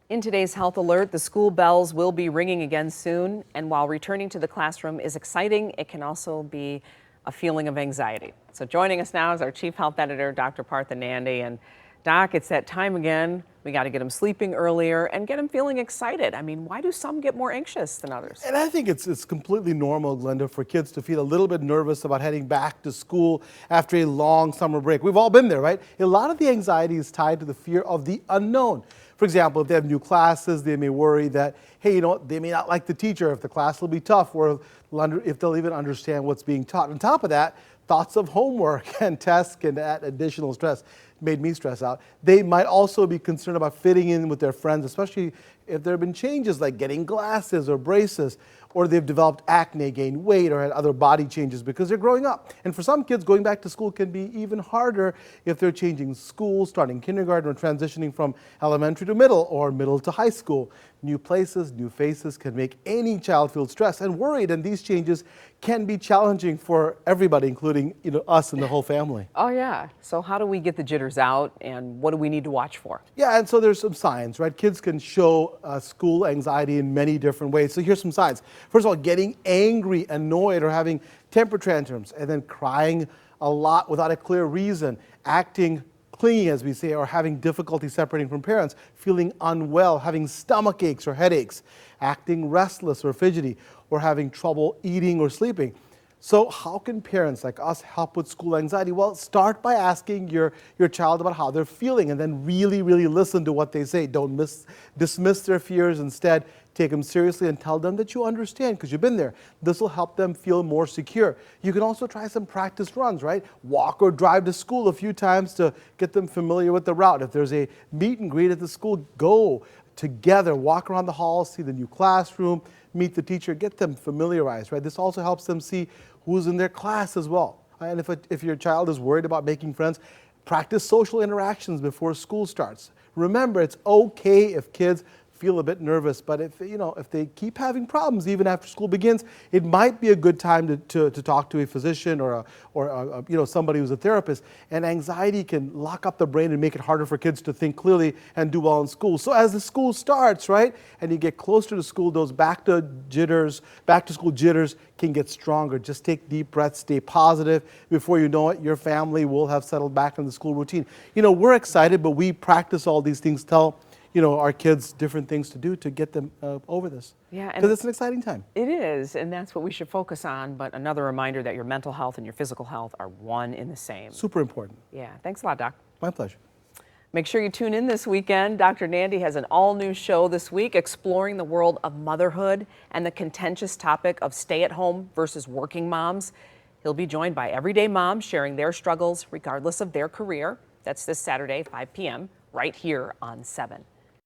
In today's health alert, the school bells will be ringing again soon, and while returning to the classroom is exciting, it can also be a feeling of anxiety. So joining us now is our chief health editor, Dr. Partha Nandi. And Doc, it's that time again. We got to get them sleeping earlier and get them feeling excited. I mean, why do some get more anxious than others? And I think it's completely normal, Glenda, for kids to feel a little bit nervous about heading back to school after a long summer break. We've all been there, right? A lot of the anxiety is tied to the fear of the unknown. For example, if they have new classes, they may worry that, hey, they may not like the teacher, if the class will be tough, or if they'll even understand what's being taught. On top of that, thoughts of homework and tests can add additional stress. Made me stress out. They might also be concerned about fitting in with their friends, especially if there have been changes like getting glasses or braces, or they've developed acne, gained weight, or had other body changes because they're growing up. And for some kids, going back to school can be even harder if they're changing schools, starting kindergarten, or transitioning from elementary to middle, or middle to high school. New places, new faces can make any child feel stressed and worried, and these changes can be challenging for everybody, including us and the whole family. Oh yeah. So how do we get the jitters out, and what do we need to watch for? Yeah, and so there's some signs, right? Kids can show school anxiety in many different ways. So here's some signs. First of all, getting angry, annoyed, or having temper tantrums, and then crying a lot without a clear reason, acting clingy, as we say, or having difficulty separating from parents, feeling unwell, having stomach aches or headaches, acting restless or fidgety, or having trouble eating or sleeping. So how can parents like us help with school anxiety? Well, start by asking your child about how they're feeling, and then really listen to what they say. Don't dismiss their fears. Instead, take them seriously and tell them that you understand because you've been there. This will help them feel more secure. You can also try some practice runs, right? Walk or drive to school a few times to get them familiar with the route. If there's a meet and greet at the school, go together, walk around the halls, see the new classroom, meet the teacher, get them familiarized, right? This also helps them see who's in their class as well. And if your child is worried about making friends, practice social interactions before school starts. Remember, it's okay if kids feel a bit nervous, but if they keep having problems even after school begins, it might be a good time to talk to a physician or somebody who's a therapist. And anxiety can lock up the brain and make it harder for kids to think clearly and do well in school. So as the school starts, right, and you get closer to school, those back to school jitters can get stronger. Just take deep breaths, stay positive. Before you know it, your family will have settled back in the school routine. We're excited, but we practice all these things, tell our kids different things to do to get them over this. Yeah, because it's an exciting time. It is, and that's what we should focus on. But another reminder that your mental health and your physical health are one and the same. Super important. Yeah, thanks a lot, Doc. My pleasure. Make sure you tune in this weekend. Dr. Nandi has an all-new show this week exploring the world of motherhood and the contentious topic of stay-at-home versus working moms. He'll be joined by everyday moms sharing their struggles regardless of their career. That's this Saturday, 5 p.m., right here on 7.